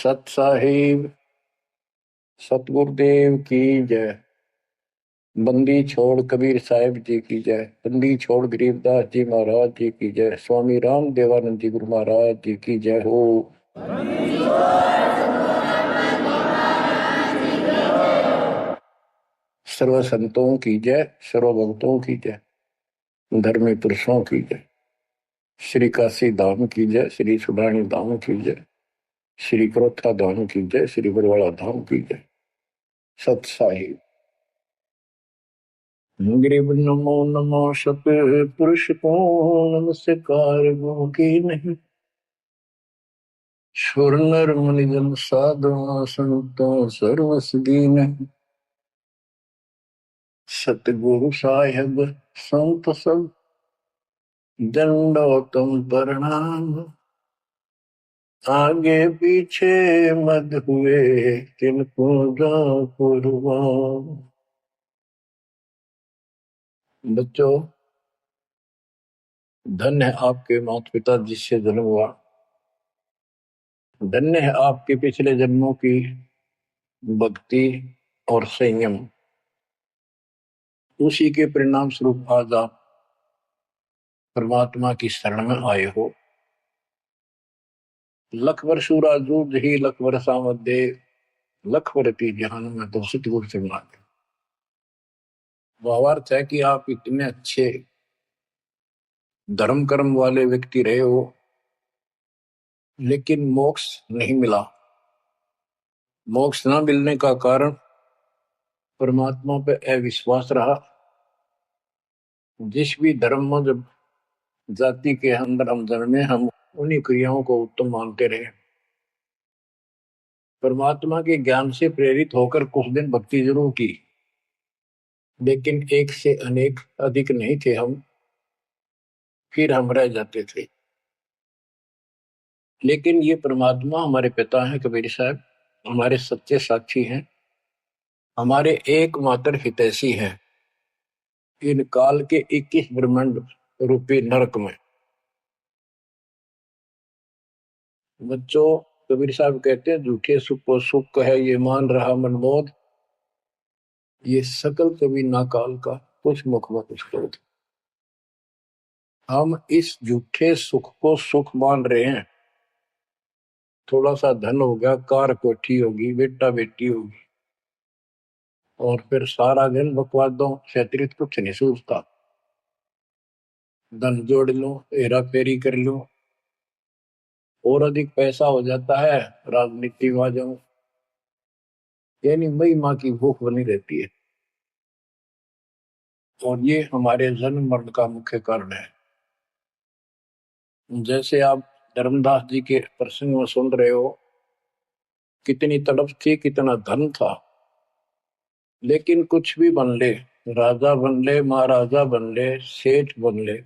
सत साहिब सतगुरुदेव की जय। बंदी छोड़ कबीर साहिब जी की जय। बंदी छोड़ गरीबदास जी महाराज जी की जय। स्वामी राम देवानंद जी गुरु महाराज जी की जय हो। सर्व संतों की जय, सर्व भक्तों की जय, धर्मी पुरुषों की जय। श्री काशी धाम की जय, श्री सुडानी धाम की जय, श्री क्रोथा धाम की जय, श्री बरवाड़ा धाम की जय। सत साहिब गरीब नमो नमो सत पुरुष को नमस्कार गो की नहीं। सुर नर मुनि जन साधु संतों सर्वस दीन। सतगुरु साहिब संत सब दंडोतम प्रणाम। आगे पीछे मत हुए तिनको जा कुर्बान। बच्चों, धन्य है आपके माता पिता जिससे जन्म हुआ। धन्य है आपके पिछले जन्मों की भक्ति और संयम। उसी के परिणाम स्वरूप आज आप परमात्मा की शरण में आए हो। लख वर्षूरा जूझ ही लख वर्षा मध्य लख वर्ती जहान में तो सतगुरु से मांगे। भावार्थ है कि आप इतने अच्छे धर्म कर्म वाले व्यक्ति रहे हो, लेकिन मोक्ष नहीं मिला। मोक्ष न मिलने का कारण परमात्मा पे अविश्वास रहा। जिस भी धर्म में जब जाति के अंदर हम जन्मे, हम उन्हीं क्रियाओं को उत्तम मानते रहे। परमात्मा के ज्ञान से प्रेरित होकर कुछ दिन भक्ति जरूर की, लेकिन एक से अनेक अधिक नहीं थे हम, फिर हम रह जाते थे। लेकिन ये परमात्मा हमारे पिता हैं कबीर साहब, हमारे सच्चे साक्षी हैं, हमारे एकमात्र हितैषी हैं इन काल के 21 ब्रह्मांड रूपी नरक में। बच्चों, कबीर साहब कहते हैं झूठे सुख को सुख है ये मान रहा मनमोद, ये सकल कभी ना काल का कुछ मुख में कुछ क्रोध। हम इस झूठे सुख को सुख मान रहे हैं। थोड़ा सा धन हो गया, कार कोठी होगी, बेटा बेटी होगी, और फिर सारा दिन बकवादों से अतिरिक्त कुछ नहीं सोचता। धन जोड़ लो, हेरा फेरी कर लो, और अधिक पैसा हो जाता है, राजनीति में आ जाऊं, यानी मई माँ की भूख बनी रहती है। और ये हमारे जन्म मरण का मुख्य कारण है। जैसे आप धर्मदास जी के प्रसंग में सुन रहे हो, कितनी तड़प थी, कितना धन था, लेकिन कुछ भी बन ले, राजा बन ले, महाराजा बन ले, सेठ बन ले,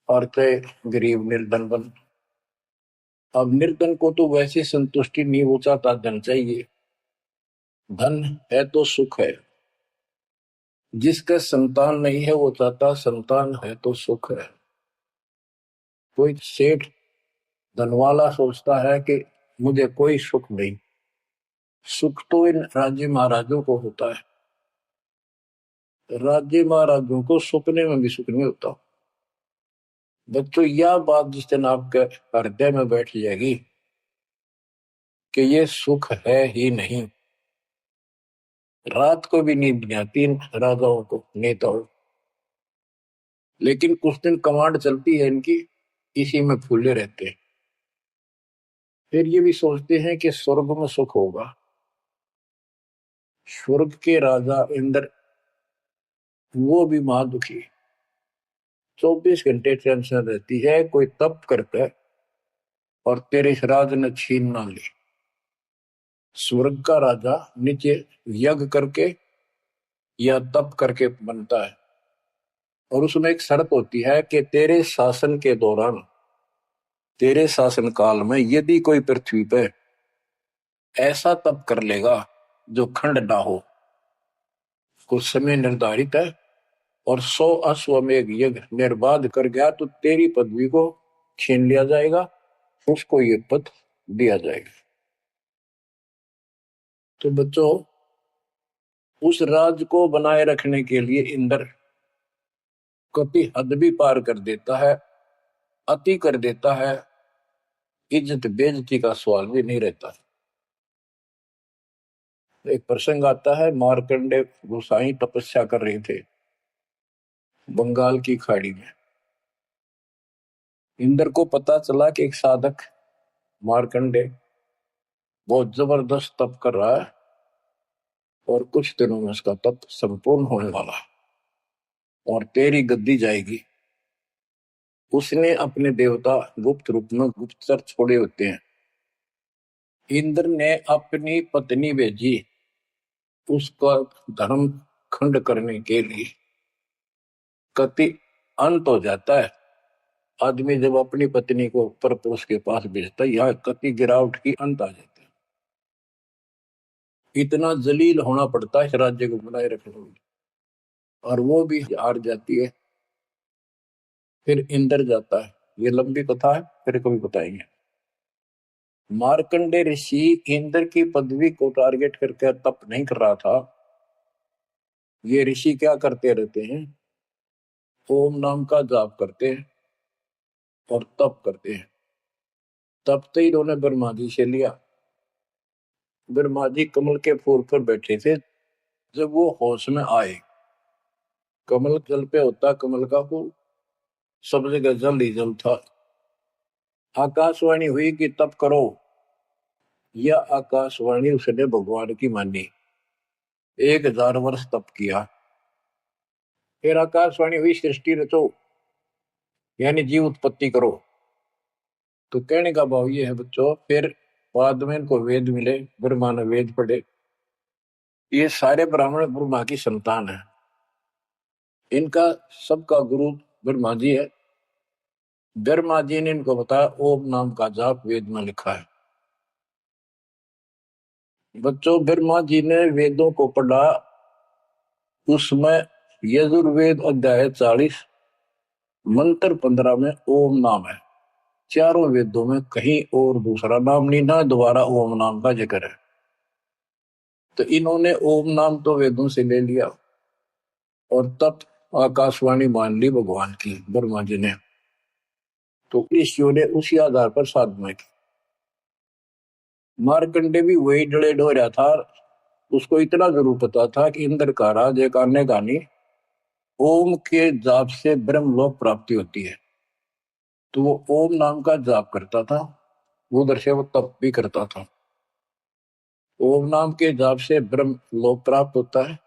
और चाहे गरीब निर्धन बन। अब निर्धन को तो वैसे संतुष्टि नहीं, वो चाहता धन चाहिए। धन है तो सुख है। जिसका संतान नहीं है वो चाहता संतान है तो सुख है। कोई सेठ धनवाला सोचता है कि मुझे कोई सुख नहीं। सुख तो इन राज्य महाराजों को होता है। राज्य महाराजों को सुपने में भी सुख नहीं होता। बच्चों, यह बात जिस दिन आपके हृदय में बैठ जाएगी कि ये सुख है ही नहीं, रात को भी नींद नहीं आती इन राजाओं को, नेताओं। लेकिन कुछ दिन कमांड चलती है इनकी, इसी में फूले रहते हैं। फिर ये भी सोचते हैं कि स्वर्ग में सुख होगा। स्वर्ग के राजा इंद्र, वो भी महादुखी, 24 घंटे टेंशन रहती है। कोई तप करता है और तेरे इस राज ने छीन ना ले। स्वर्ग का राजा नीचे यज्ञ करके या तप करके बनता है, और उसमें एक शर्त होती है कि तेरे शासन के दौरान, तेरे शासन काल में यदि कोई पृथ्वी पे ऐसा तप कर लेगा जो खंड ना हो, कुछ समय निर्धारित है, और 100 अश्वमेध यज्ञ निर्बाध कर गया तो तेरी पदवी को छीन लिया जाएगा, उसको ये पद दिया जाएगा। तो बच्चों, उस राज को बनाए रखने के लिए इंद्र कभी हद भी पार कर देता है, अति कर देता है, इज्जत बेइज्जती का सवाल भी नहीं रहता। एक प्रसंग आता है, मार्कंडे गोसाई तपस्या कर रहे थे बंगाल की खाड़ी में। इंद्र को पता चला कि एक साधक मार्कंडे बहुत जबरदस्त तप कर रहा है और कुछ दिनों में उसका तप संपूर्ण होने वाला है और तेरी गद्दी जाएगी। उसने अपने देवता गुप्त रूप में गुप्तचर छोड़े होते हैं। इंद्र ने अपनी पत्नी भेजी उसका धर्म खंड करने के लिए। कति अंत हो जाता है आदमी जब अपनी पत्नी को परपुरुष के पास भेजता है, यह कति गिरावट की अंत आ जाता है। इतना जलील होना पड़ता है इस राज्य को बनाए रखने में, और वो भी हार जाती है। फिर इंद्र जाता है। ये लंबी कथा है, फिर कभी बताएंगे। मार्कंडे ऋषि इंद्र की पदवी को टारगेट करके तप नहीं कर रहा था। ये ऋषि क्या करते रहते हैं, ओम नाम का जाप करते हैं और तप करते हैं। तब तो इन्होंने ब्रह्मा जी से लिया। ब्रह्मा जी कमल के फूल पर बैठे थे। जब वो होश में आए, कमल जल पे होता कमल का फूल, सब जगह जल ही जल था। आकाशवाणी हुई कि तप करो। यह आकाशवाणी उसने भगवान की मानी। 1000 वर्ष तप किया। फिर आकाशवाणी हुई सृष्टि रचो, यानी जीव उत्पत्ति करो। तो कहने का भाव ये है बच्चों, फिर बाद में इनको वेद मिले, ब्रह्मा ने वेद पढ़े। ये सारे ब्राह्मण ब्रह्मा की संतान है। इनका सबका गुरु ब्रह्मा जी है। ब्रह्मा जी ने इनको बताया ओम नाम का जाप वेद में लिखा है। बच्चों, ब्रह्मा जी ने वेदों को पढ़ा। उसमें यजुर्वेद अध्याय 40 मंत्र 15 में ओम नाम है। चारों वेदों में कहीं और दूसरा नाम नहीं, ना दोबारा ओम नाम का जिक्र है। तो इन्होंने ओम नाम तो वेदों से ले लिया और तब आकाशवाणी मान ली भगवान की ब्रह्मा जी ने। तो ऋषियों ने उसी आधार पर साधना की। मार्कंडे भी वही डले डो रहा था। उसको इतना जरूर पता था कि इंद्र का राज एक आने गानी ओम के जाप से ब्रह्मलोक प्राप्ति होती है। तो वो ओम नाम का जाप करता था, उधर से वो तप भी करता था। ओम नाम के जाप से ब्रह्म लोक प्राप्त होता है।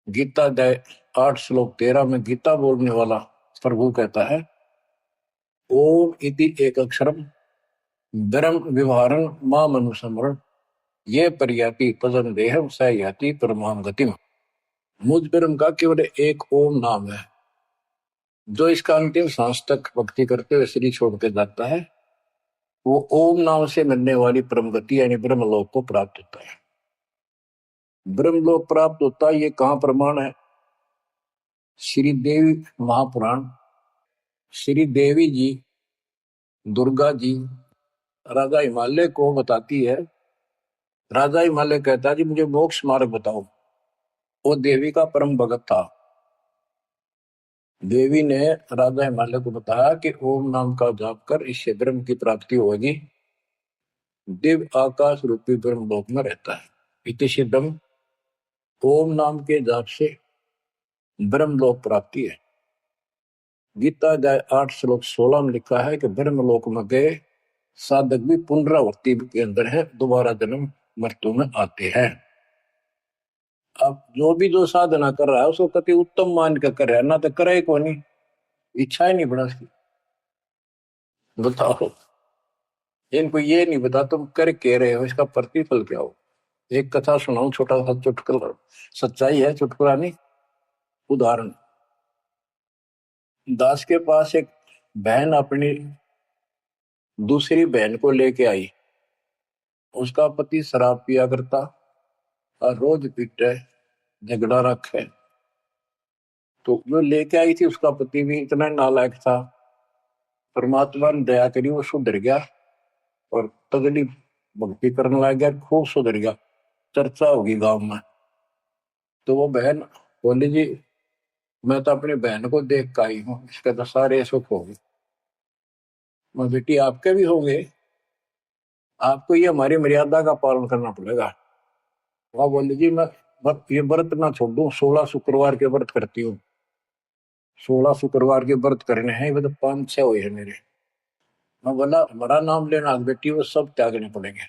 गीता अध्याय 8 श्लोक 13 में गीता बोलने वाला प्रभु कहता है, ओम इति एक अक्षरम ब्रह्म विवहारं माम अनुसमरण ये पर्याति पदम देहम स याति परमाम गतिम। मुझ ब्रह्म का केवल एक ओम नाम है। जो इसका अंतिम सांस तक भक्ति करते हुए शरीर छोड़ के जाता है, वो ओम नाम से मिलने वाली परम गति यानी ब्रह्मलोक को प्राप्त होता है। ब्रह्मलोक प्राप्त होता है, ये कहां प्रमाण है? श्री देवी महापुराण। श्री देवी जी दुर्गा जी राजा हिमालय को बताती है। राजा हिमालय कहता है जी मुझे मोक्ष मार्ग बताओ। वो देवी का परम भगत था। देवी ने राजा हिमालय को बताया कि ओम नाम का जाप कर इससे ब्रह्म की प्राप्ति होगी। दिव्य आकाश रूपी ब्रह्म लोक में रहता है। इति सिद्धम, ओम नाम के जाप से ब्रह्म लोक प्राप्ति है। गीता अध्याय 8 श्लोक 16 में लिखा है कि ब्रह्म लोक में गए साधक भी पुनरावृत्ति के अंदर है, दोबारा जन्म मृत्यु में आते हैं। अब जो साधना कर रहा है उसको कति उत्तम मान कर कर रहा है, ना तो करे को नहीं, इच्छा ही नहीं बड़ा उसकी। बताओ, इनको ये नहीं बता तुम कर के रहे हो, इसका प्रतिफल क्या हो। एक कथा सुनाऊं, छोटा सा चुटकुला, सच्चाई है, चुटकुला नहीं, उदाहरण। दास के पास एक बहन अपनी दूसरी बहन को लेके आई। उसका पति शराब पिया करता और रोज पीटे, झगड़ा रखे। तो जो लेके आई थी उसका पति भी इतना नालायक था। परमात्मा ने दया करी, वो सुधर गया और तगड़ी भक्ति करने लग गया, खूब सुधर गया। चर्चा होगी गांव में। तो वो बहन बोली जी मैं तो अपनी बहन को देख कर आई हूँ, इसके तो सारे सुख हो गए। मैं बेटी आपके भी होंगे, आपको ये हमारी मर्यादा का पालन करना पड़ेगा। वह बोली जी मैं ये व्रत ना छोड़ दूं, 16 शुक्रवार के व्रत करती हूँ। 16 शुक्रवार के व्रत करने हैं, वो तो 5-6 हुए हैं मेरे। मैं बोला बड़ा नाम लेना बेटी, वो सब त्यागने पड़ेंगे।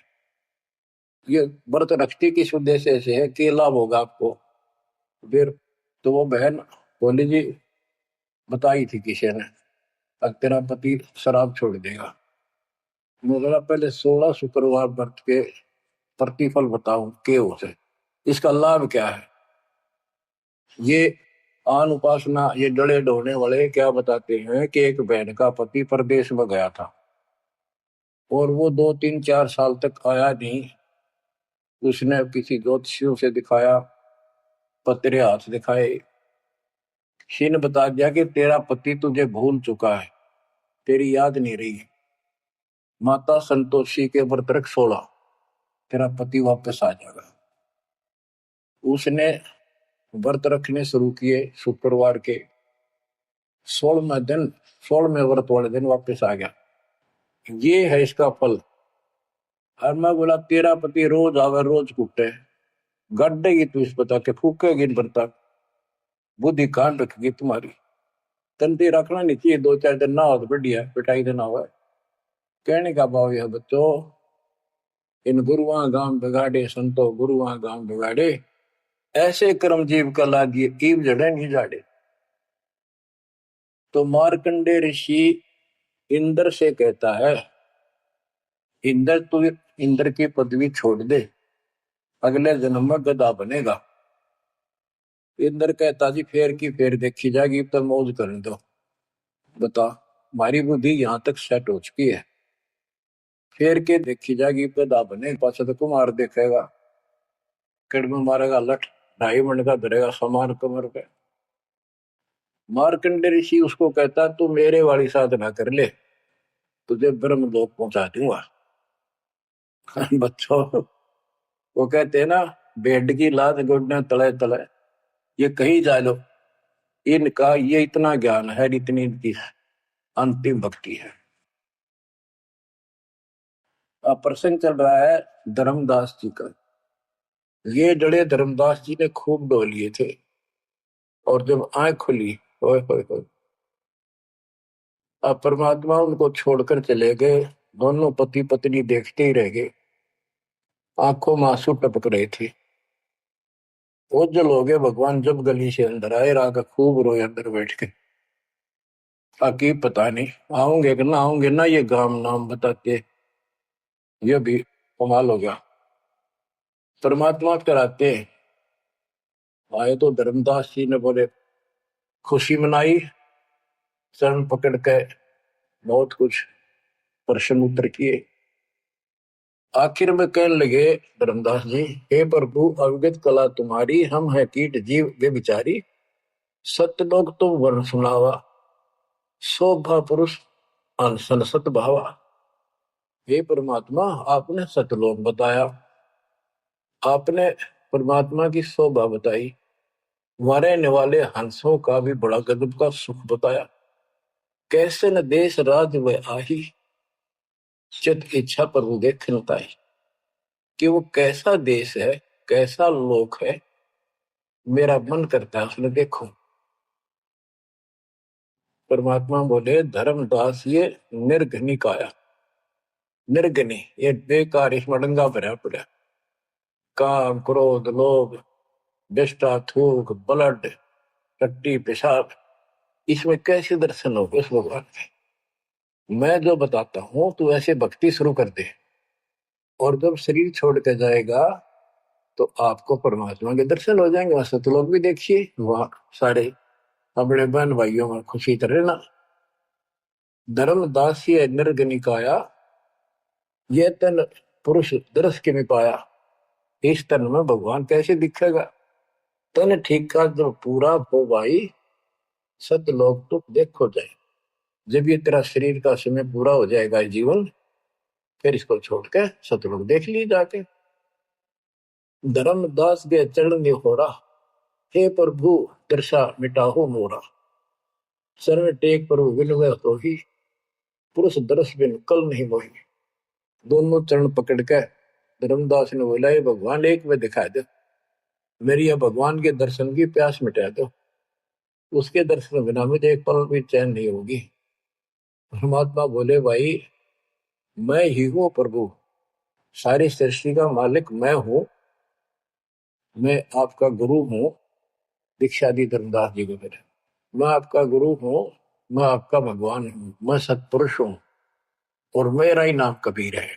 ये व्रत रखती किस उद्देश्य से है, कि लाभ होगा आपको। फिर तो वो बहन बोली जी बताई थी किसी ने, अब तेरा पति शराब छोड़ देगा। मैं बोला पहले 16 शुक्रवार व्रत के प्रतिफल बताऊं के उसे, इसका लाभ क्या है। ये आन उपासना ये डड़े ढोने वाले क्या बताते हैं कि एक बहन का पति परदेश में गया था और वो 2-3-4 साल तक आया नहीं। उसने किसी ज्योतिषियों से दिखाया, पतरे हाथ दिखाए, किसी ने बता दिया कि तेरा पति तुझे भूल चुका है, तेरी याद नहीं रही। माता संतोषी के व्रत रख 16, तेरा पति वापस आ जाएगा। उसने व्रत रखने शुरू किए शुक्रवार के 16वें दिन, 16वें व्रत वाले दिन वापस आ गया। ये है इसका फल। और मैं बोला तेरा पति रोज आवे रोज कूटे, गड्ढेगी तू इस बता के, फूकेगी इन बर्ता, बुद्धि कान रखेगी तुम्हारी। तंती रखना नहीं चाहिए, 2-4 दिन ना हो तो बढ़िया, पिटाई देना हुआ। कहने का भाव यह बच्चों, इन गुरुआ गांव बिगाड़े संतो गुरुआ गांव बिगाड़े, ऐसे कर्म जीव का लागिए ईव जड़े नहीं जाड़े। तो मार्कंडे ऋषि इंद्र से कहता है, इंद्र तू इंद्र की पदवी छोड़ दे, अगले जन्म में गधा बनेगा। इंद्र कहता जी फेर की फेर देखी जाएगी, तो मौज करने दो। बता हमारी बुद्धि यहाँ तक सेट हो चुकी है, फेर के देखी जाएगी, गधा बने पास तो कुमार देखेगा, कड़ में मारेगा लठ, 2.5 मिनट का धरेगा समान कमर पे। मार्कंडे ऋषि उसको कहता तू मेरे वाली साधना कर ले, तुझे ब्रह्म लोक पहुंचा दूंगा। बच्चों वो कहते हैं ना, बेड की लात गुडने तले तले, ये कहीं जा लो, इनका ये इतना ज्ञान है, इतनी इनकी अंतिम भक्ति है। अब प्रसंग चल रहा है धर्मदास जी का। ये जड़े धर्मदास जी ने खूब डो लिए थे, और जब आंख खुली, ओए होए होए, अब परमात्मा उनको छोड़कर चले गए। दोनों पति पत्नी देखते ही रह गए, आंखों में आंसू टपक रहे थे। ओझल हो गए भगवान जब गली से अंदर आए, राग खूब रोए अंदर बैठ के। ताकि पता नहीं आऊंगे कि ना आऊंगे ना, ये गांव नाम बताते, ये भी कमाल हो गया। परमात्मा कराते आए तो धर्मदास जी ने बोले खुशी मनाई, शरण पकड़ के बहुत कुछ प्रश्न उत्तर किए। आखिर में कहने लगे धर्मदास जी, हे प्रभु अवगत कला तुम्हारी, हम है कीट जीव वे बिचारी, सत्यलोक तुम वर्ण सुनावा, शोभा पुरुष अनसन सत भावा। हे परमात्मा आपने सतलोक बताया, आपने परमात्मा की शोभा बताई, मरने वाले हंसों का भी बड़ा गजब का सुख बताया। कैसे न देश राज व आही, चित इच्छा प्रभु देख ताई। कि वो कैसा देश है, कैसा लोक है, मेरा मन करता है उसने देखो। परमात्मा बोले धर्मदास ये निर्घनी काया, निर्घनी ये बेकार, इसमें डंगा भरा पड़ा, काम क्रोध लोभ विष्टा थूक ब्लड टट्टी पेशाब, इसमें कैसे दर्शन हो उस भगवान के। मैं जो बताता हूं तू ऐसे भक्ति शुरू कर दे, और जब शरीर छोड़ के जाएगा तो आपको परमात्मा के दर्शन हो जाएंगे। वहां सतलोक भी देखिए, वहां सारे अपने बहन भाइयों में खुशी करे ना। धर्मदास ये निर्गनिकाया, ये तन पुरुष दर्श के में पाया, इस तन में भगवान कैसे दिखेगा। तन ठीक का जब पूरा हो भाई, सतलोक तो देखो जाए। जब ये तेरा शरीर का समय पूरा हो जाएगा जीवन, फिर इसको छोड़ के सतलोक देख ली जाके। धर्मदास के चरण निहोरा, हे प्रभु दर्शा मिटाहो मोरा। शरण टेक प्रभु विनय तो ही, पुरुष दर्श बिन कल नहीं मोही। दोनों चरण पकड़ के धर्मदास ने बोला, ये भगवान एक में दिखाई दे, मेरी यह भगवान के दर्शन की प्यास मिटा दो, उसके दर्शन बिना मुझे एक पल भी चैन नहीं होगी। परमात्मा बोले, भाई मैं ही हूं प्रभु, सारी सृष्टि का मालिक मैं हूं, मैं आपका गुरु हूं। दीक्षा दी धर्मदास जी को मेरे, मैं आपका गुरु हूं, मैं आपका भगवान हूं, मैं सत्पुरुष हूं और मेरा ही नाम कबीर है।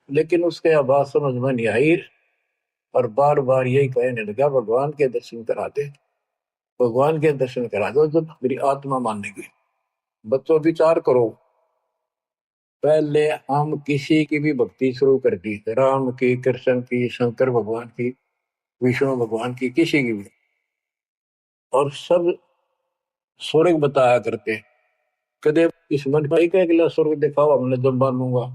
लेकिन उसके आवाज समझ में नहीं आई और बार बार यही कहने लगा, भगवान के दर्शन करा दे, भगवान के दर्शन करा दो, जब मेरी आत्मा मानेगी। बच्चों विचार करो, पहले हम किसी की भी भक्ति शुरू कर दी, राम की, कृष्ण की, शंकर भगवान की, विष्णु भगवान की, किसी की भी, और सब स्वर्ग बताया करते। कदे इस मन का एक अगला स्वर्ग दिखाओ, हमने जब मानूंगा।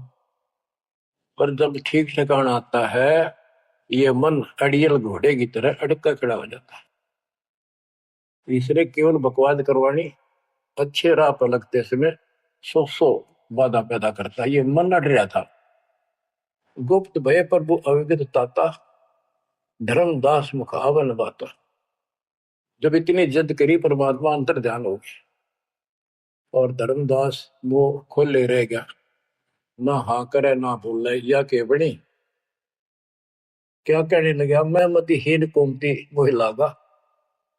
पर जब ठीक ठिकाना आता है, ये मन अड़ियल घोड़े की तरह अड़का खड़ा हो जाता है। तीसरे केवल बकवाद करवानी, अच्छे राह पर लगते समय सौ बाधा पैदा करता है। ये मन अड़ रहा था। गुप्त भय प्रभु अविगत ताता, धर्मदास मुख आवन बाता। जब इतनी जिद करी, परमात्मा अंतर ध्यान हो गया और धर्मदास वो खोले रह गया, ना हाँ करे ना बोले, या के बनी क्या कहने लगा, मैं मति हीन कोमती मोहि लागा,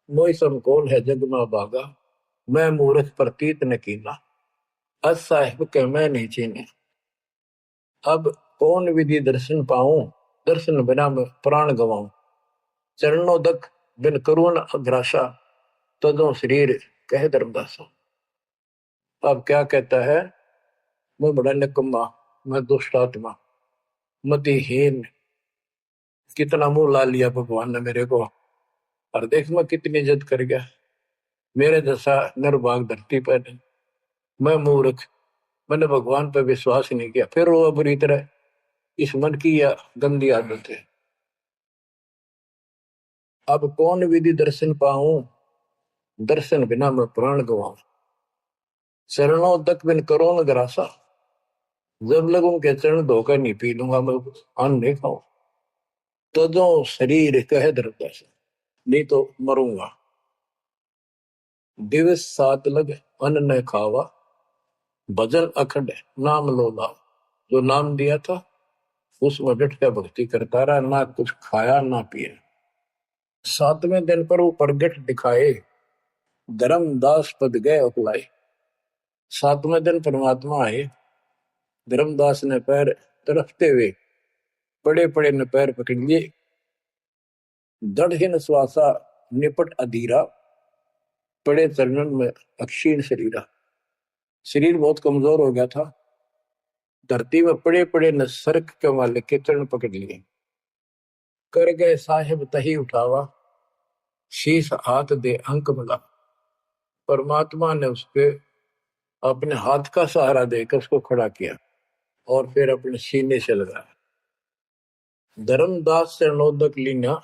मोहि समकोल है जग में बागा, मैं मूर्ख प्रतीत न कीना, अस साहिब के मैं नहीं चीने। अब कौन विधि दर्शन पाऊं, दर्शन बिना मैं प्राण गवाऊं। चरणों दक बिन करुण अग्रासा, तदों शरीर कह धर्मदासा। अब क्या कहता है, मैं बड़ा निकम्मा, मैं दुष्ट आत्मा, मतिहीन, कितना मुंह ला लिया भगवान ने मेरे को, और देख मैं कितनी इज्जत कर गया, मेरे जैसा निर्भाग धरती पर नहीं। मैं मूर्ख, मैंने भगवान पर विश्वास नहीं किया, फिर वो बुरी तरह। इस मन की यह गंदी आदत है। अब कौन विधि दर्शन पाऊं, दर्शन बिना मैं प्राण गवाऊं। चरणों तक बिन करो न ग्रासा, जब लगूं के चरण धोकर नहीं पी लूंगा मैं, अन्न नहीं खाऊं। तो जो शरीर कह धर्मदास, नहीं तो मरूंगा। दिवस सात लग अन्न न खावा, भजन अखंड नाम लोला। जो नाम दिया था उसमें डट के भक्ति करता रहा, ना कुछ खाया ना पिया। सातवें दिन पर वो प्रगट दिखाए, धर्मदास पद गए उकलाए। सातवें दिन परमात्मा आए, धर्मदास ने पैर तरफते हुए पड़े पड़े ने पैर पकड़ लिए। दृढ़ श्वासा निपट अधीरा, पड़े चरणन में अक्षीण शरीरा। शरीर बहुत कमजोर हो गया था। धरती में पड़े पड़े न सर्क के वाले के चरण पकड़ लिए। कर गए साहेब तही उठावा, शीश हाथ दे अंक मिला। परमात्मा ने उसके अपने हाथ का सहारा देकर उसको खड़ा किया और फिर अपने सीने से लगाया। धर्मदास चरणोदक लीना,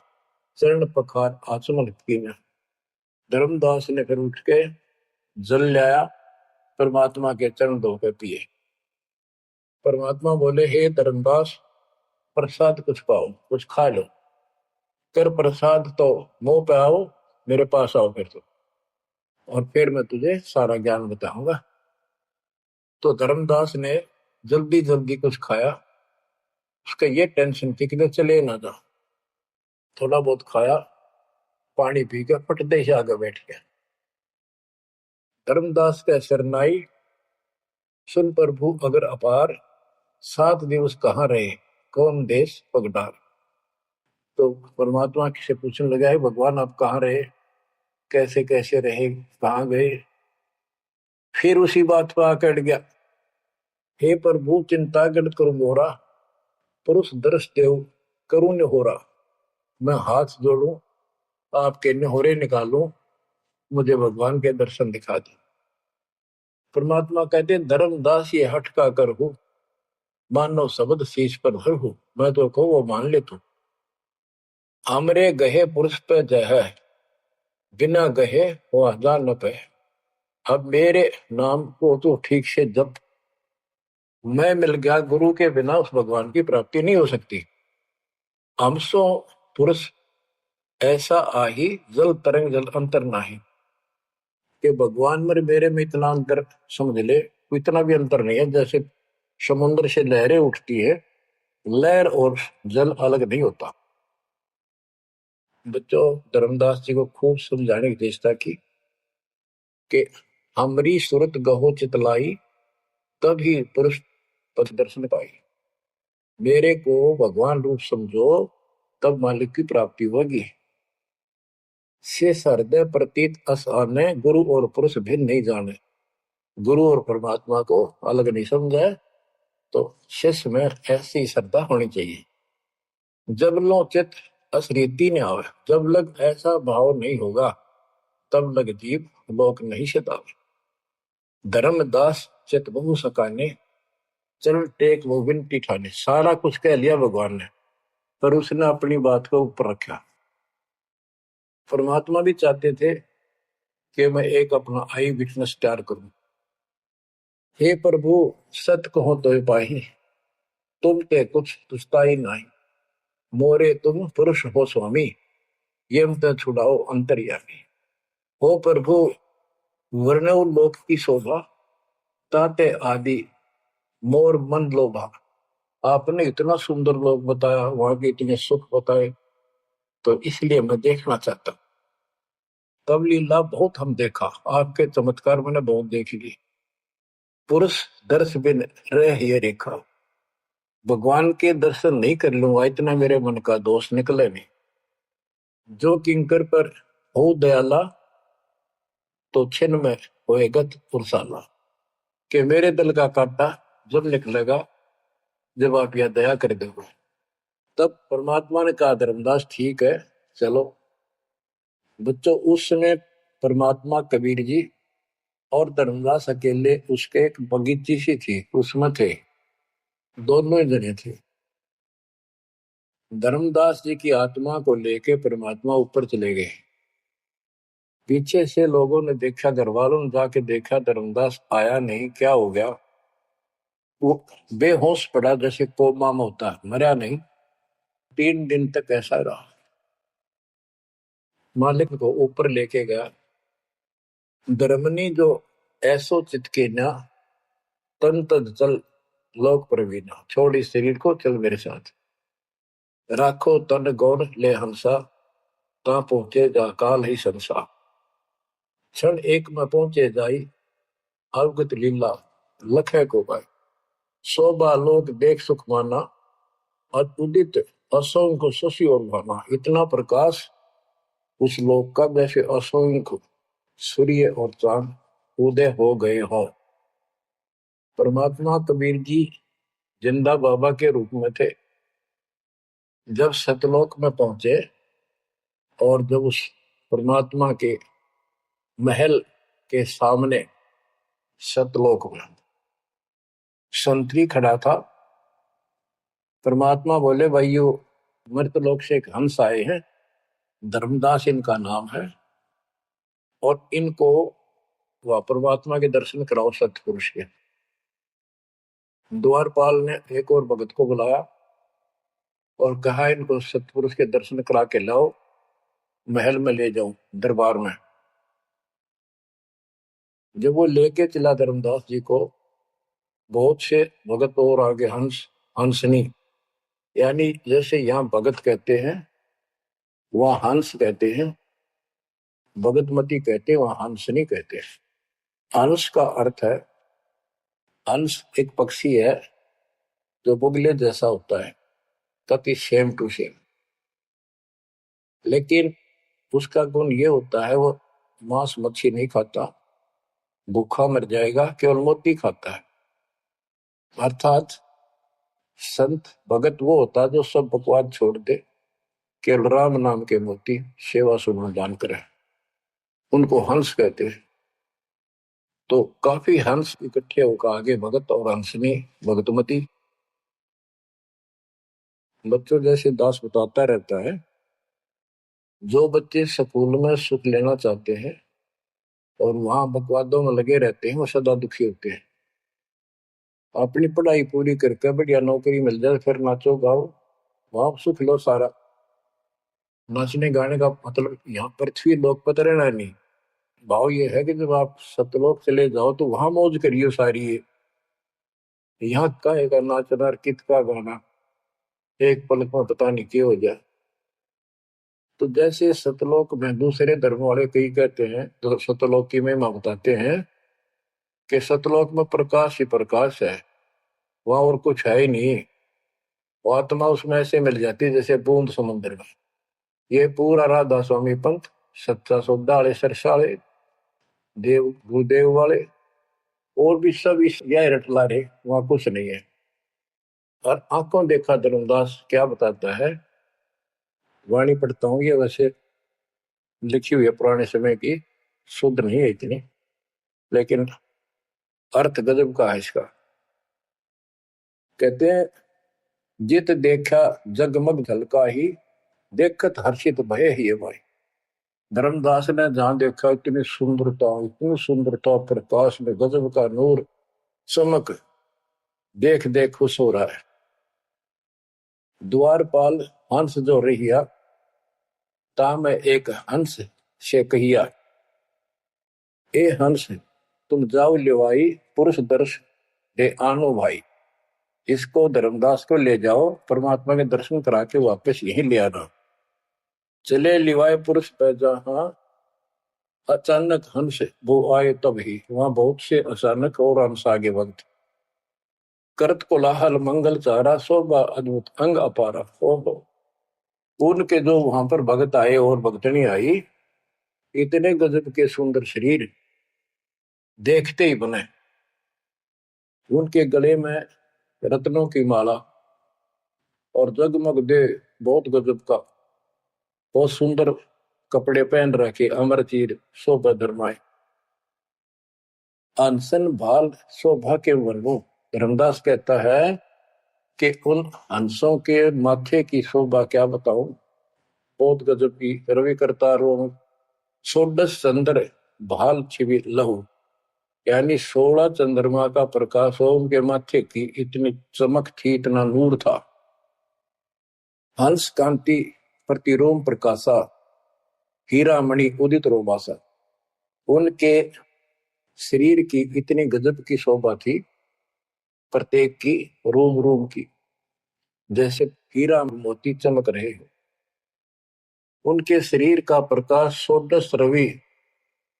चरण पखार आचमन कीना। धर्मदास ने फिर उठ के जल लाया, परमात्मा के चरण धोकर पिए। परमात्मा बोले, हे धर्मदास, प्रसाद कुछ पाओ, कुछ खा लो। कर प्रसाद तो मुंह पे आओ, मेरे पास आओ फिर तो, और फिर मैं तुझे सारा ज्ञान बताऊंगा। तो धर्मदास ने जल्दी जल्दी कुछ खाया। उसका ये टेंशन थी कि चले ना जा। थोड़ा बहुत खाया, पानी पी के पटदे से आगे बैठ गया। धर्मदास का शरनाई, सुन प्रभु अगर अपार, 7 दिवस कहाँ रहे, कौन देश पगडार। तो परमात्मा से पूछने लगा, है भगवान आप कहाँ रहे, कैसे कैसे रहे, कहाँ गए। फिर उसी बात पर आकर गया, हे प्रभु चिंता गढ़ करो मोरा, पुरुष दर्श देव करूं निहोरा। मैं हाथ जोड़ू, आपके निहोरे निकालूं, मुझे भगवान के दर्शन दिखा दे। परमात्मा कहते हैं, धर्मदास ये हट का कर हो, मानो शब्द शीश पर धर हो। मैं तो कहूँ वो मान ले तू, हमरे गहे पुरुष पे जय है, बिना गहे वो हजार न पे। अब मेरे नाम को तो ठीक से जब मैं मिल गया, गुरु के बिना उस भगवान की प्राप्ति नहीं हो सकती। हमसो पुरुष ऐसा आही, जल तरंग जल अंतर नाही। कि भगवान मेरे में इतना अंतर समझ ले, इतना भी अंतर नहीं है। जैसे समुद्र से लहरें उठती है, लहर और जल अलग नहीं होता। बच्चों, धर्मदास जी को खूब समझाने की चेष्टा की कि हमरी सूरत गहो चितलाई, तभी पुरुष पथ दर्शन पाई। मेरे को भगवान रूप समझो, तब मालिक की प्राप्ति होगी। से हृदय प्रतीत अस आने, गुरु और पुरुष भिन्न नहीं जाने। गुरु और परमात्मा को अलग नहीं समझा, तो शिष्य में ऐसी श्रद्धा होनी चाहिए। जब लो चित असरीति ने आवे, जब लग ऐसा भाव नहीं होगा, तब लग जीव लोक नहीं सतावे। धर्मदास चित बहु सकाने, चरण टेक वो विनती ठाने। सारा कुछ कह लिया भगवान ने, पर उसने अपनी बात को ऊपर रखा। परमात्मा भी चाहते थे कि मैं एक अपना आई विटनेस तैयार करूं। हे प्रभु, सत कहो तो पाही, तुम ते कुछ तुस्ताई नहीं। मोरे तुम पुरुष हो स्वामी, यम ते छुड़ाओ अंतर्यामी। हो प्रभु, वर्णव लोक की शोभा, ताते आदि मोर मन लोभा। आपने इतना सुंदर लोक बताया, वहां के इतने सुख बताए, तो इसलिए मैं देखना चाहता हूं। तब लीला बहुत हम देखा, आपके चमत्कार मैंने बहुत देख लिए। पुरुष दर्श बिन रह ये रेखा, भगवान के दर्शन नहीं कर लूंगा, इतना मेरे मन का दोष निकले नहीं। जो किंकर पर हो दयाला, तो छिन में होएगा पुरसाला। कि मेरे दिल का कांटा जब निकलेगा, जब आप यह दया कर दोगे। तब परमात्मा ने कहा, धर्मदास ठीक है, चलो। बच्चों, उस समय परमात्मा कबीर जी और धर्मदास अकेले उसके एक बगीची सी थी, उसमें थे। दोनों ही जने थे। धर्मदास जी की आत्मा को लेके परमात्मा ऊपर चले गए। पीछे से लोगों ने देखा, घर वालों ने जाके देखा, धर्मदास आया नहीं, क्या हो गया। वो बेहोश पड़ा, जैसे कोमा में होता है, मरा नहीं। 3 दिन तक ऐसा रहा। मालिक को ऊपर लेके गया। धर्मनी जो ऐसो चितके ना, तन तद चल लोक प्रवीणा। छोड़ इस शरीर को, चल मेरे साथ। राखो तन गौर ले हंसा, ता पहुंचे जा काल ही संसा। क्षण एक में पहुंचे जाई, अवगत लीला लखे को पाए। शोभा लोक देख सुख माना, और उदित असंख्य शशि और भाना। इतना प्रकाश उस लोक का, जैसे असंख्य सूर्य और चांद उदय हो गए हो। परमात्मा कबीर जी जिंदा बाबा के रूप में थे। जब सतलोक में पहुंचे, और जब उस परमात्मा के महल के सामने सतलोक में संतरी खड़ा था, परमात्मा बोले, भाइयों, मृतलोक से एक हंस आए हैं, धर्मदास इनका नाम है, और इनको वह परमात्मा के दर्शन कराओ सतपुरुष के। द्वारपाल ने एक और भगत को बुलाया और कहा, इनको सतपुरुष के दर्शन करा के लाओ, महल में ले जाओ, दरबार में। जब वो लेके चला धर्मदास जी को, बहुत से भगत और आगे हंस हंसनी, यानी जैसे यहाँ भगत कहते हैं वहां हंस कहते हैं, भगतमती कहते हैं, वहां हंसनी कहते हैं। हंस का अर्थ है, हंस एक पक्षी है जो बुगले जैसा होता है, कति सेम टू सेम। लेकिन उसका गुण ये होता है, वो मांस मच्छी नहीं खाता, भूखा मर जाएगा, केवल मोती खाता है। अर्थात संत भगत वो होता है जो सब बकवाद छोड़ दे, केवल राम नाम के मोती सेवा सुमन दान करे, उनको हंस कहते हैं। तो काफी हंस इकट्ठे होकर आगे भगत और हंसनी भगतमती। बच्चों, जैसे दास बताता रहता है जो बच्चे स्कूल में सुख लेना चाहते हैं और वहां बकवादों में लगे रहते हैं वो सदा दुखी होते हैं। अपनी पढ़ाई पूरी करके बढ़िया नौकरी मिल जाए फिर नाचो गाओ, वहां सुख लो सारा। नाचने गाने का मतलब यहाँ पृथ्वी लोक पर रहना नहीं। भाव ये है कि जब आप सतलोक चले जाओ तो वहां मौज करियो सारी है। यहाँ का नाचना कित का गाना, एक पल में पता नहीं क्या हो जाए। तो जैसे सतलोक में दूसरे धर्म वाले कई कहते हैं, तो सतलोक की महिमा बताते हैं कि सतलोक में प्रकाश ही प्रकाश है, वहां और कुछ है ही नहीं। वो आत्मा उसमें ऐसे मिल जाती है जैसे बूंद समुद्र में। ये पूरा राधा स्वामी पंथ, सच्चा सौदा वाले, सरसाले, देव गुरुदेव वाले और भी सब इस यह रटला रहे, वहां कुछ नहीं है। और आंखों देखा धर्मदास क्या बताता है, वाणी पढ़ता हूँ, ये वैसे लिखी हुई है पुराने समय की, शुद्ध नहीं है इतनी, लेकिन अर्थ गजब का है इसका। कहते हैं, जित देखा जगमग झलका ही, देखत हर्षित भय ही है भाई। धर्मदास ने जहां देखा इतनी सुंदरता प्रकाश में गजब का नूर चमक, देख देख खुश हो रहा है। द्वारपाल हंस जो रहिया, ता में एक हंस से कहिया, ए हंस तुम जाओ लिवाई, पुरुष दर्श दे आनो भाई। इसको धर्मदास को ले जाओ, परमात्मा के दर्शन करा के वापस यहीं ले आना। चले लिवाए पुरुष पे जहां, अचानक हंस वो आए तब ही। वहां बहुत से अचानक और हंस आगे वक्त। करत कोलाहल मंगल चारा, शोभा अद्भुत अंग अपारा। ओहो, उनके जो वहां पर भगत आए और भगतनी आई, इतने गजब के सुंदर शरीर देखते ही बने। उनके गले में रत्नों की माला और जगमग दे, बहुत गजब का, बहुत सुंदर कपड़े पहन रखे, अमर चीर शोभा धर्माए। अनसन भाल शोभा के वर्णों, धर्मदास कहता है कि उन हंसों के माथे की शोभा क्या बताऊं, बहुत गजब की। रवि करता रो षोडश चंद्र भाल छिवी लहू, यानी 16 चंद्रमा का प्रकाश हो उनके माथे की, इतनी चमक थी, इतना नूर था। हंस कांति प्रतिरोम प्रकाशा, हीरा मणि उदित रोमासा। उनके शरीर की इतनी गजब की शोभा थी, प्रत्येक की रोम रोम की जैसे हीरा मोती चमक रहे हो। उनके शरीर का प्रकाश षोडश रवि,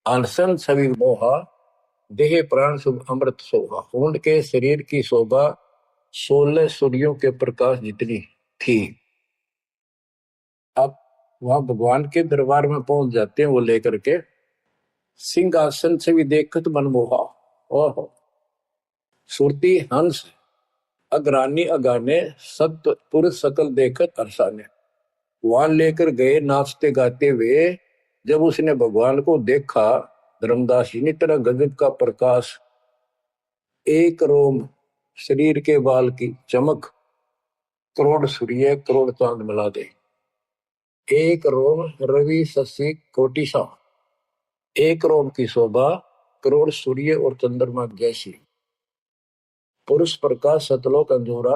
अनसन छवि मोहा, देह प्राण शुभ अमृत शोभा। उनके शरीर की शोभा 16 सूर्यों के प्रकाश जितनी थी। अब वहां भगवान के दरबार में पहुंच जाते हैं वो लेकर के, सिंहासन से भी देखत मनमोहा। ओहो, सुरती हंस अग्रानी अगाने, सत्य पुरुष सकल देखत अरसाने। वहां लेकर गए नाचते गाते हुए। जब उसने भगवान को देखा, धर्मदास जी ने, तरह गजब का प्रकाश, एक रोम शरीर के बाल की चमक, करोड़ सूर्य करोड़ चांद मिला दे। एक रोम रवि शशि कोटि सा, एक रोम की शोभा करोड़ सूर्य और चंद्रमा जैसी। पुरुष प्रकाश सतलोक अंजोरा,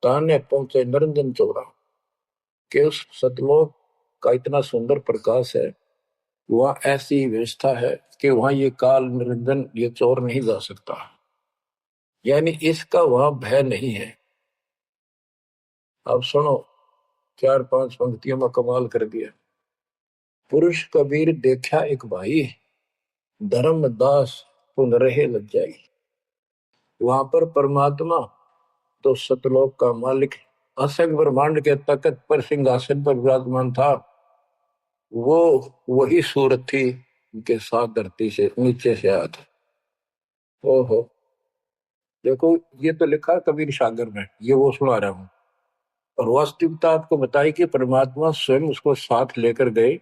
ताने पहुंचे निरंजन चोरा। के उस सतलोक का इतना सुंदर प्रकाश है, वहां ऐसी व्यवस्था है कि वहां ये काल निरंजन, ये चोर नहीं जा सकता, यानी इसका वहां भय नहीं है। अब सुनो, 4-5 पंक्तियों में कमाल कर दिया। पुरुष कबीर देखा एक भाई, धर्मदास पुन रहे लज्जाई। वहां पर परमात्मा तो सतलोक का मालिक, असंग ब्रह्मांड के तकत पर सिंहासन पर विराजमान था, वो वही सूरत थी उनके साथ धरती से नीचे से आया था। ओहो, देखो ये तो लिखा कबीर सागर में, ये वो सुना रहा हूं। और वास्तविकता आपको बताई कि परमात्मा स्वयं उसको साथ लेकर गए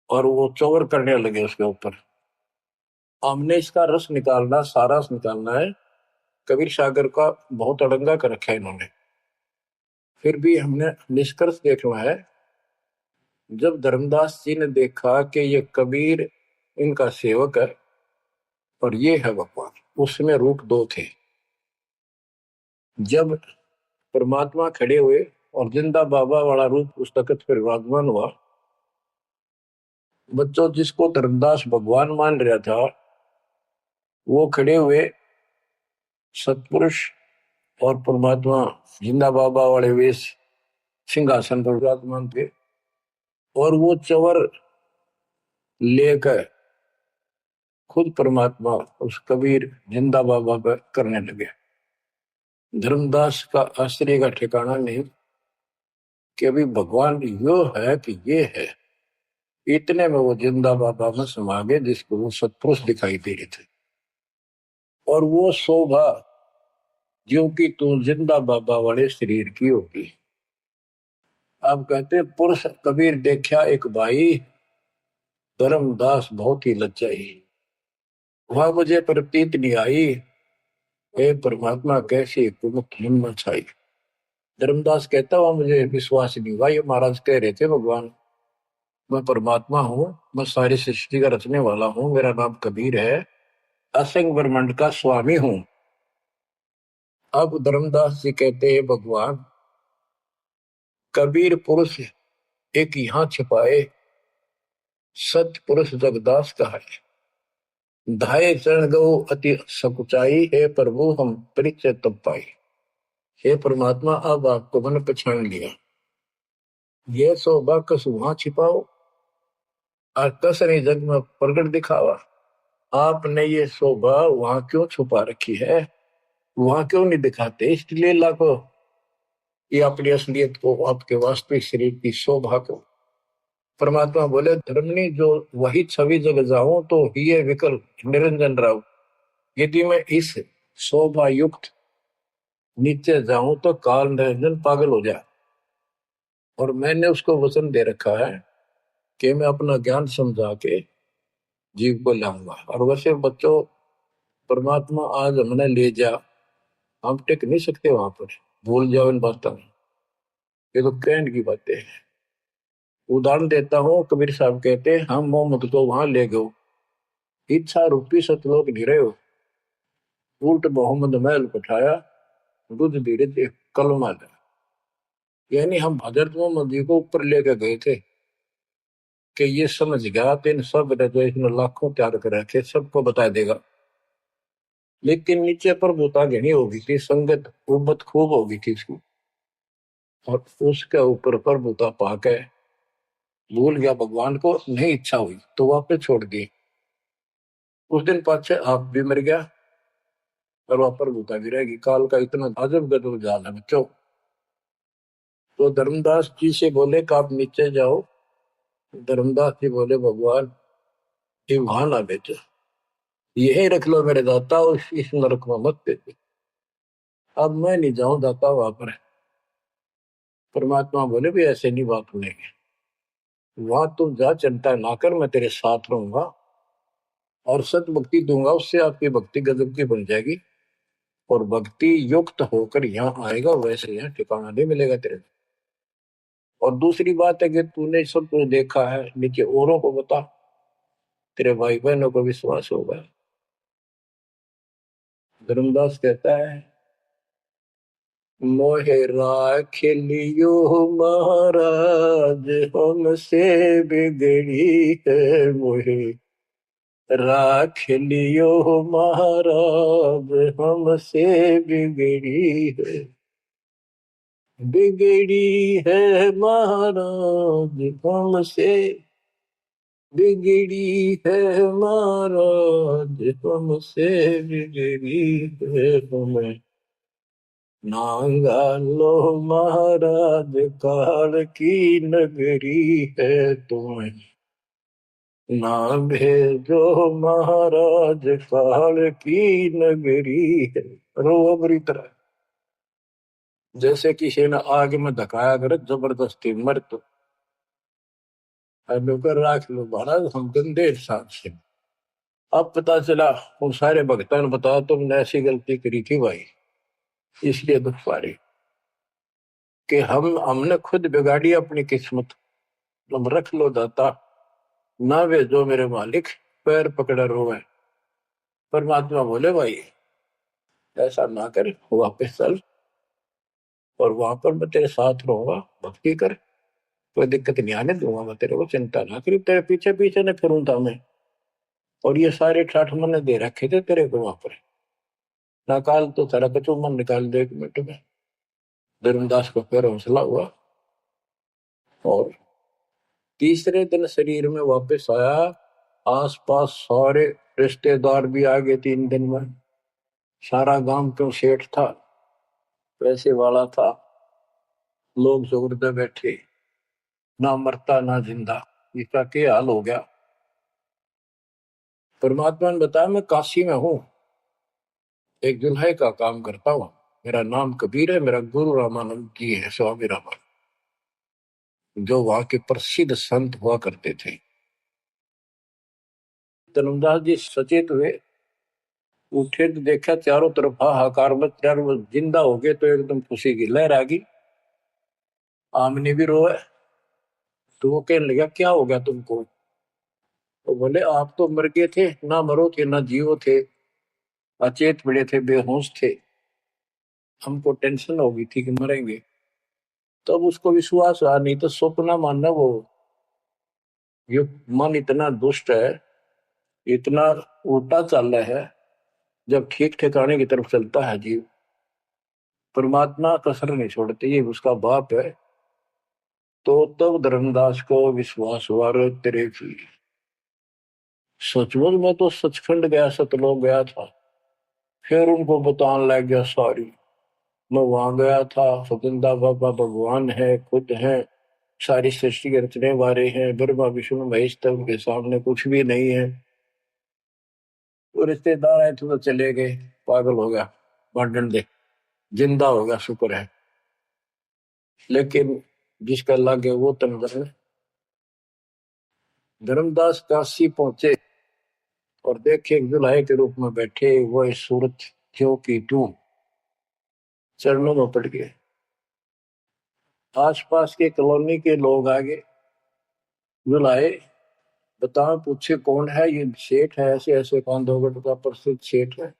और वो चौर करने लगे उसके ऊपर। हमने इसका रस निकालना, सारा रस निकालना है। कबीर सागर का बहुत अड़ंगा कर रखा है इन्होंने, फिर भी हमने निष्कर्ष देखना है। जब धर्मदास जी ने देखा कि ये कबीर इनका सेवक है और ये है भगवान, उसमें रूप दो थे। जब परमात्मा खड़े हुए और जिंदा बाबा वाला रूप उस तख्त पर विराजमान हुआ, बच्चों जिसको धर्मदास भगवान मान रहा था वो खड़े हुए सतपुरुष और परमात्मा जिंदा बाबा वाले वेश सिंहासन पर विराजमान थे, और वो चवर लेकर खुद परमात्मा उस कबीर जिंदा बाबा पर करने लगे। धर्मदास का आश्चर्य का ठिकाना नहीं कि अभी भगवान यो है कि ये है। इतने में वो जिंदा बाबा में समा गए जिसको वो सतपुरुष दिखाई दे रहे थे, और वो शोभा जो कि तू जिंदा बाबा वाले शरीर की होगी। अब कहते पुरुष कबीर देखा एक भाई, धर्मदास बहुत ही लज्जाई, वह मुझे प्रतीत नहीं आई, हे परमात्मा कैसी कुमुख हिम्मत छाई। धर्मदास कहता हुआ मुझे विश्वास नहीं हुआ, ये महाराज कह रहे थे भगवान मैं परमात्मा हूँ, मैं सारी सृष्टि का रचने वाला हूँ, मेरा नाम कबीर है, असंग ब्रह्मांड का स्वामी हूँ। अब धर्मदास जी कहते हैं भगवान कबीर पुरुष एक यहाँ छिपाए, सत्य पुरुष जगदास का है, धाये चरण गो अति सकुचाई, हे प्रभु हम परिचय तब पाई। हे परमात्मा अब आपको मैंने पहचान लिया, ये शोभा कस वहां छिपाओ और कस नहीं जग में प्रगट दिखावा। आपने ये शोभा वहां क्यों छुपा रखी है, वहां क्यों नहीं दिखाते, इसलिए लाखों ये अपनी असलियत को, आपके वास्तविक शरीर की शोभा को। परमात्मा बोले धर्मनी जो वही छवि जग जाऊं तो ही है विकल्प निरंजन राव, यदि मैं इस शोभा युक्त नीचे जाऊं तो काल निरंजन पागल हो जाए। और मैंने उसको वचन दे रखा है कि मैं अपना ज्ञान समझा के जीव को लाऊंगा। और वैसे बच्चों परमात्मा आज हमने ले जा, हम टिक नहीं सकते वहां पर, भूल जाओ इन बातों, ये तो कहने की बातें हैं। उदाहरण देता हूँ, कबीर साहब कहते हैं हम मोहम्मद को वहां ले गए, इच्छा रूपी सतलोक घिरे हो, उल्ट मोहम्मद महल उठाया, दूध धीरे एक कलमा था। यानी हम हजरत मोहम्मद जी को ऊपर लेकर गए थे कि ये समझ गया तो इन सब ने जो इसने लाखों तैयार कर रखे सबको बता देगा। लेकिन नीचे पर भूता घनी हो गई थी, संगत उबत खूब हो गई थी इसकी, और उसके ऊपर पर भूता पाके भूल गया भगवान को, नहीं इच्छा हुई तो वापस छोड़ दी। उस दिन पाछे आप भी मर गया और वहां पर भूता भी रहेगी। काल का इतना अजब गजब जाल है बच्चों। तो धर्मदास जी से बोले कि आप नीचे जाओ, धर्मदास जी बोले भगवान ये वहां ना बेचो, यही रख लो मेरे दाता, और इस नरक में मत बेचो। अब मैं नहीं जाऊं दाता वहां पर। परमात्मा बोले भी ऐसे नहीं बात सुनेगी, वहां तुम जा चिंता ना कर, मैं तेरे साथ रहूंगा और सत भक्ति दूंगा, उससे आपकी भक्ति गजब की बन जाएगी और भक्ति युक्त होकर यहाँ आएगा, वैसे यहाँ ठिकाना नहीं मिलेगा तेरे। और दूसरी बात है कि तूने सब कुछ देखा है, नीचे औरों को बता, तेरे भाई बहनों को विश्वास होगा। धर्मदास कहता है मोहे राख लियो महाराज हमसे बिगड़ी है, मोहे राख लियो महाराज हमसे बिगड़ी है, बिगड़ी है महाराज हमसे, बिगड़ी है महाराज हमसे, बिगड़ी है हमें नांगा लो महाराज, काल की नगरी है तुम्हें ना भेजो महाराज, काल की नगरी है। रोबरी तरह जैसे किसी ने आग में धकाया करे जबरदस्ती मर तो राख लो महाराज, हम गंदे इंसान से। अब पता चला उन सारे भक्तों ने बताया तुमने ऐसी गलती करी थी भाई, इसलिए दुख पा रही कि हमने खुद बिगाड़ी अपनी किस्मत। तुम रख लो दाता, ना वे जो मेरे मालिक पैर पकड़े रोवे। परमात्मा बोले भाई ऐसा ना कर, वापस चल और वहां पर मैं तेरे साथ रहूंगा, भक्ति कर, कोई दिक्कत नहीं आने दूंगा मैं तेरे को, चिंता ना करी, तेरे पीछे पीछे न फिरूंगा मैं। और ये सारे ठाठ मैंने दे रखे थे तेरे को वहां पर, ना काल तो तेरा कचू मन निकाल दे 1 मिनट में। धर्मदास को फिर हौसला हुआ और तीसरे दिन शरीर में वापस आया। आसपास सारे रिश्तेदार भी आ गए 3 दिन में। सारा गांव क्यों सेठ था, पैसे वाला था, लोग सुगरदे बैठे, ना मरता ना जिंदा, इसका क्या हाल हो गया। परमात्मा ने बताया मैं काशी में हूं, एक दुल्हे का काम करता हूं, मेरा नाम कबीर है, मेरा गुरु रामानंद जी है, स्वामी रामानंद, जो वहां के प्रसिद्ध संत हुआ करते थे। धर्मदास जी सचेत हुए, उठे तो देखा चारों तरफ हाहाकार मच रहा, वो जिंदा हो गए तो एकदम खुशी की लहर आ गई। आमने भी रोए तो वो कहने लगा क्या हो गया तुमको। तो बोले आप तो मर गए थे, ना मरो थे ना जियो थे, अचेत पड़े थे, बेहोश थे, हमको टेंशन हो गई थी कि मरेंगे। तब उसको विश्वास हुआ, नहीं तो स्वप्न मानना वो, ये मन इतना दुष्ट है, इतना उल्टा चल रहा है, जब ठीक ठिकाने की तरफ चलता है जीव, परमात्मा कसर नहीं छोड़ते, ये उसका बाप है। तो तब धर्मदास को विश्वास हुआ, रे तेरे की सचमुच में तो सचखंड गया, सतलोक गया था। फिर उनको बताने लग गया सारी, मैं वहां गया था, सतंदा बाबा भगवान है, खुद है, सारी सृष्टि के रचने वाले हैं, ब्रह्मा विष्णु महेश, तब उनके सामने कुछ भी नहीं है। तो रिश्तेदार आए थे तो चले गए, पागल हो गया, बांटन दे, जिंदा हो गया, शुक्र है। लेकिन जिसका लागे वो तंग। धर्मदास काशी पहुंचे और देखे एक दुल्हे के रूप में बैठे, वो इस सूरत क्यों की तू, चरणों में पड़ गए। आसपास के कॉलोनी के लोग आगे, दुल्हे बताओ, पूछे कौन है ये, सेठ है, ऐसे ऐसे कांधोगढ़ का प्रसिद्ध सेठ है।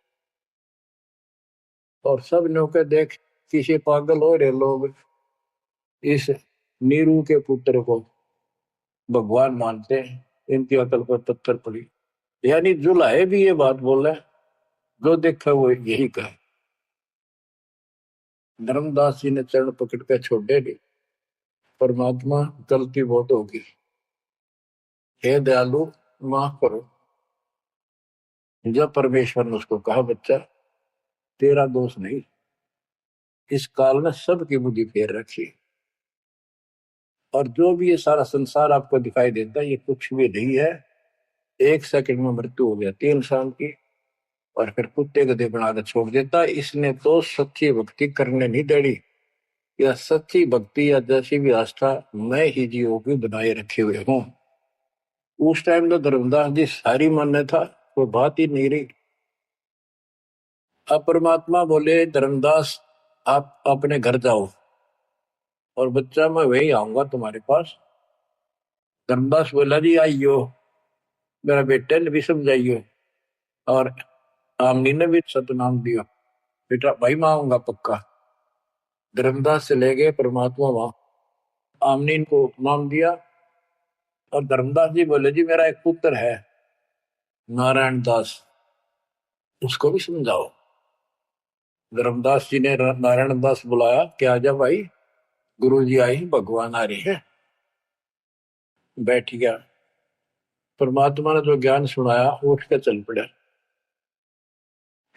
और सब नौके देख किसी पागल हो रहे लोग इस नीरू के पुत्र को भगवान मानते हैं, इनकी अकल पर पत्थर पड़ी। यानी जुलाहे भी ये बात बोल रहे हैं, जो देखा वो यही कहे। धर्मदास जी ने चरण पकड़ कर छोड़े नहीं, परमात्मा गलती बहुत होगी, हे दयालु माफ करो। जब परमेश्वर ने उसको कहा बच्चा तेरा दोष नहीं, इस काल ने सबकी बुद्धि फेर रखी, और जो भी ये सारा संसार आपको दिखाई देता है ये कुछ भी नहीं है। 1 सेकंड में मृत्यु हो जाती है इंसान की, और फिर कुत्ते गधे बनाकर छोड़ देता है। इसने तो सच्ची भक्ति करने नहीं देनी, या सच्ची भक्ति या जैसी भी आस्था मैं ही जीवों की बनाए रखे हुए हूँ। उस टाइम तो धर्मदास जी सारी मान्य था, वो बात ही नहीं रही। अब परमात्मा बोले धर्मदास आप अपने घर जाओ, और बच्चा मैं वही आऊंगा तुम्हारे पास। धर्मदास बोला जी आइयो, मेरा बेटे ने भी समझाइयो, और आमनी ने भी सतनाम दिया, बेटा भाई मैं आऊंगा पक्का। धर्मदास से ले गए परमात्मा वहां, आमनी को नाम दिया। और धर्मदास जी बोले जी मेरा एक पुत्र है नारायण दास, उसको भी समझाओ। धर्मदास जी ने नारायण दास बुलाया, क्या जा भाई, गुरु जी आई, भगवान आ रहे हैं। बैठ गया, परमात्मा ने जो ज्ञान सुनाया उठ के चल पड़ा।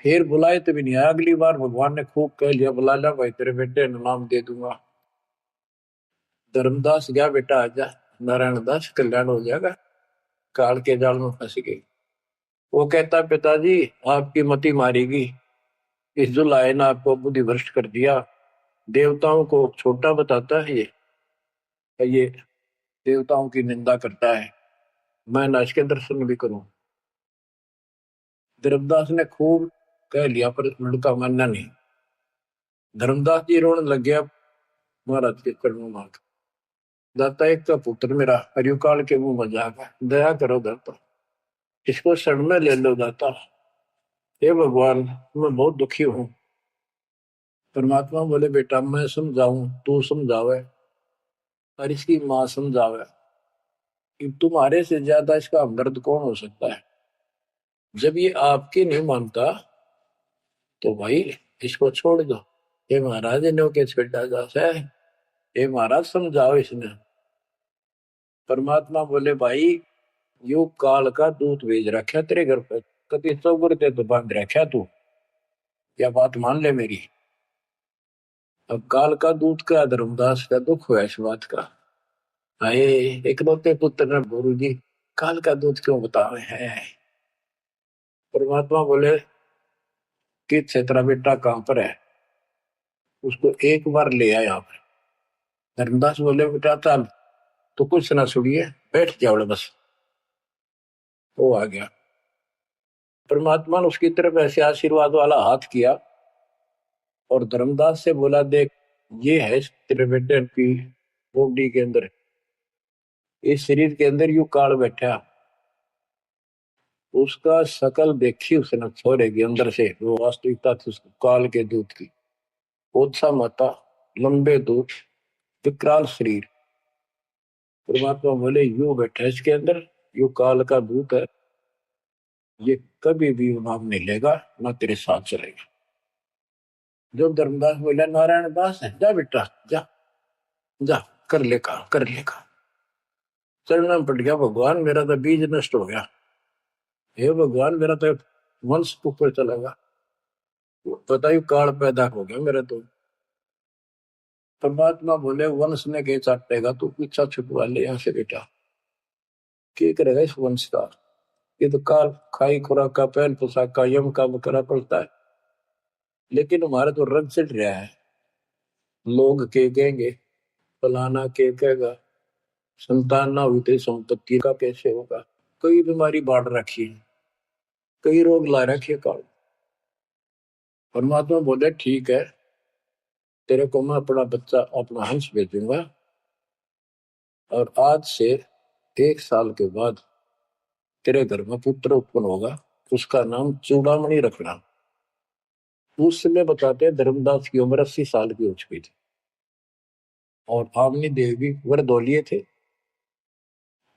फिर बुलाए तो भी नहीं आया, अगली बार भगवान ने खूब कह लिया, बुला ला भाई तेरे बेटे ने नाम दे दूंगा। धर्मदास गया, बेटा आजा, नारायण दास कल्याण हो जाएगा, काल के जाल में फंस गई। वो कहता पिताजी आपकी मति मारेगी, इस जुलाए ने आपको बुद्धि भ्रष्ट कर दिया, देवताओं को छोटा बताता है ये देवताओं की निंदा करता है, मैं न इसके दर्शन भी करूं। धर्मदास ने खूब कह लिया पर लड़का मानना नहीं। धर्मदास जी रोने लग गया महाराज के चरणों में, दाता एक का पुत्र मेरा हरियो काल के मुंह मजाक है, दया करो दाता, इसको शरण में ले लो दाता। हे भगवान मैं बहुत दुखी हूं। परमात्मा बोले बेटा मैं समझाऊं तू समझावे और इसकी माँ समझावे, कि तुम्हारे से ज्यादा इसका हमदर्द कौन हो सकता है। जब ये आपकी नहीं मानता तो भाई इसको छोड़ दो। ये महाराज इन्हों के छेड़ा जा है, ये महाराज समझाओ इसने। परमात्मा बोले भाई यू काल का दूत भेज रखा तेरे घर पे, कति चौगर ते तो बांध रखा तू, या बात मान ले मेरी। अब काल का दूत का धर्मदास का दुख हुआ इस बात का। आए इकलौते पुत्र ने गुरु जी काल का दूत क्यों बतावे हैं। परमात्मा बोले कि तेरा बेटा कहां पर है, उसको एक बार ले आया यहाँ पर। धर्मदास बोले बेटा चल तो कुछ ना सुनिए, बैठ जाओ बस। वो आ गया। परमात्मा ने उसकी तरफ ऐसे आशीर्वाद वाला हाथ किया और धर्मदास से बोला देख ये है तेरे बेटे की बॉडी के अंदर, इस शरीर के अंदर यू काल बैठा। उसका शकल देखी उसने छोरे के अंदर से, वो वास्तविकता थी उसको काल के दूत की। ओछा माता, लंबे दूत, विकराल शरीर। परमात्मा बोले यू बैठा इसके अंदर, यू काल का दूत है, ये कभी भी नाम नहीं लेगा ना तेरे साथ चलेगा। जब धर्मदास बोला नारायण दास है, जा बेटा जा, जा कर ले काम कर ले काम। चरणों में पड़ गया, भगवान मेरा तो बीज नष्ट हो गया, हे भगवान मेरा तो वंश ऊपर चला गया, बताइए काल पैदा हो गया मेरे तो। परमात्मा बोले वंश ने के चाटेगा, तू पीछा छुपवा ले यहाँ से बेटा, क्या करेगा इस वंश का। ये तो काल खाई खुराक का पहल पोशाक का यम का बकरा पड़ता है, लेकिन हमारा तो रंग चढ़ रहा है। लोग के कहेंगे, फलाना के कहेगा, संतान ना हुई तो संपत्ति का कैसे होगा। कई बीमारी बांट रखी है, कई रोग ला रखे काल। परमात्मा बोले ठीक है, तेरे को मैं अपना बच्चा अपना हंस भेजूंगा, और आज से 1 साल के बाद तेरे घर में पुत्र उत्पन्न होगा, उसका नाम चूड़ामणि रखना। उस समय बताते हैं धर्मदास की उम्र 80 साल की हो चुकी थी और आमनी देव भी वरदौलिये थे।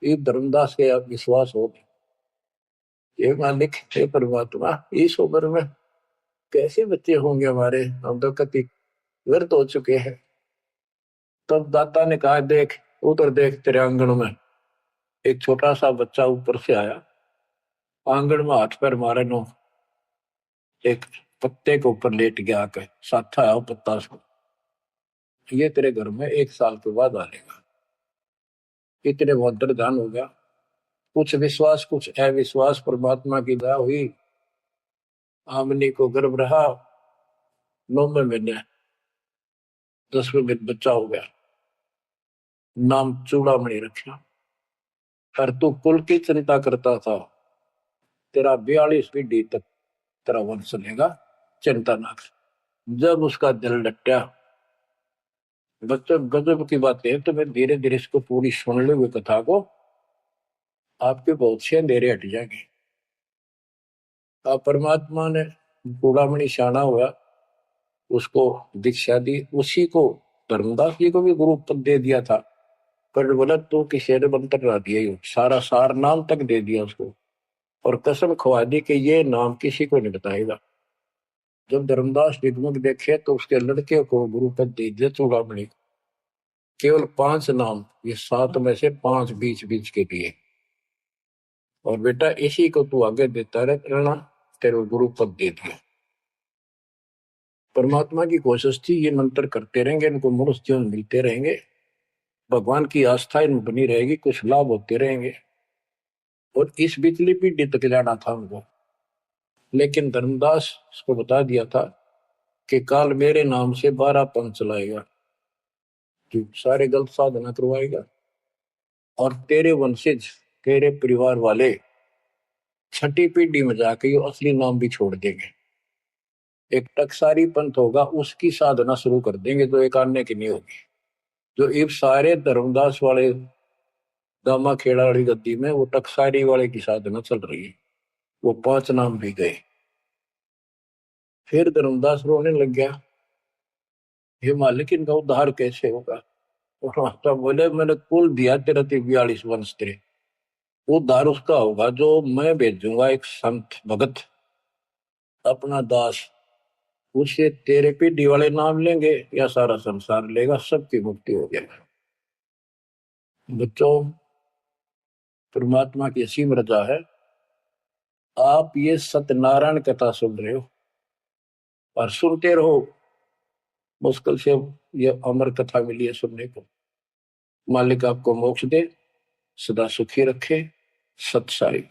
ये धर्मदास के आप विश्वास हो, ये मालिक हे परमात्मा इस उम्र में कैसे बच्चे होंगे हमारे, हम तो कति व्यर्थ हो चुके हैं। तब दाता ने कहा देख उधर देख, तेरे आंगन में एक छोटा सा बच्चा ऊपर से आया, आंगन में हाथ पैर मारे नो, एक पत्ते के ऊपर लेट गया आकर, साथा है वो पत्ता से, ये तेरे घर में 1 साल के बाद आएगा। इतने बहुत दान हो गया। कुछ विश्वास कुछ अविश्वास, परमात्मा की दया हुई, आमनी को गर्भ रहा, 9वें महीने 10वें दिन बच्चा हो गया, नाम चूड़ामणि रखा। पर तू कुल की चिंता करता था, तेरा 42 पीढ़ी तक तेरा वंश चलेगा, चिंता ना कर। जब उसका दिल डटा, बच्चों गजब की बात है, तो मैं धीरे धीरे इसको पूरी सुन ले हुए कथा को, आपके बहुत से अंधेरे हट जाएंगे। अब परमात्मा ने चूड़ामणि शाना हुआ, उसको दीक्षा दी, उसी को धर्मदास जी को भी गुरु पद दे दिया था। पर बोला तो किसी ने मंत्र ला दिया, सारा सार नाम तक दे दिया उसको, और कसम खवा दी कि ये नाम किसी को नहीं बताएगा। जब धर्मदास डिगमग देखे तो उसके लड़के को गुरु पद दे दिया चूड़ामणि, केवल 5 नाम, ये 7 में से 5 बीच बीच के दिए, और बेटा इसी को तू आगे देता रहना, तेरे गुरु पद दे दिया। परमात्मा की कोशिश थी ये मंत्र करते रहेंगे, इनको मनुष्य जीवन मिलते रहेंगे, भगवान की आस्था इनमें बनी रहेगी, कुछ लाभ होते रहेंगे, और इस बिजली पीढ़ी तक जाना था उनको। लेकिन धर्मदास को बता दिया था कि काल मेरे नाम से 12 पंथ चलाएगा, जो सारे गलत साधना करवाएगा, और तेरे वंशज तेरे परिवार वाले 6ठी पीढ़ी में जाके ये असली नाम भी छोड़ देंगे। एक टकसारी पंथ होगा, उसकी साधना शुरू कर देंगे, तो एक आने की नहीं होगी। जो इब सारे धर्मदास वाले दामा खेड़ा वाली गद्दी में वो टकसारी वाले की साधना चल रही है। वो 5 नाम भी गए। फिर धर्मदास रोने लग गया, हे मालिक इनका उद्धार कैसे होगा। और माता बोले मैंने कुल दिया तेरा 42 वंश तेरे, उद्धार उसका होगा जो मैं भेजूंगा एक संत भगत अपना दास, उसे तेरे पीढ़ी वाले नाम लेंगे या सारा संसार लेगा, सबकी मुक्ति हो जाएगी। बच्चों, परमात्मा की असीम रजा है, आप ये सत्यनारायण कथा सुन रहे हो और सुनते रहो। मुश्किल से ये अमर कथा मिली है सुनने को। मालिक आपको मोक्ष दे, सदा सुखी रखे। सत साई।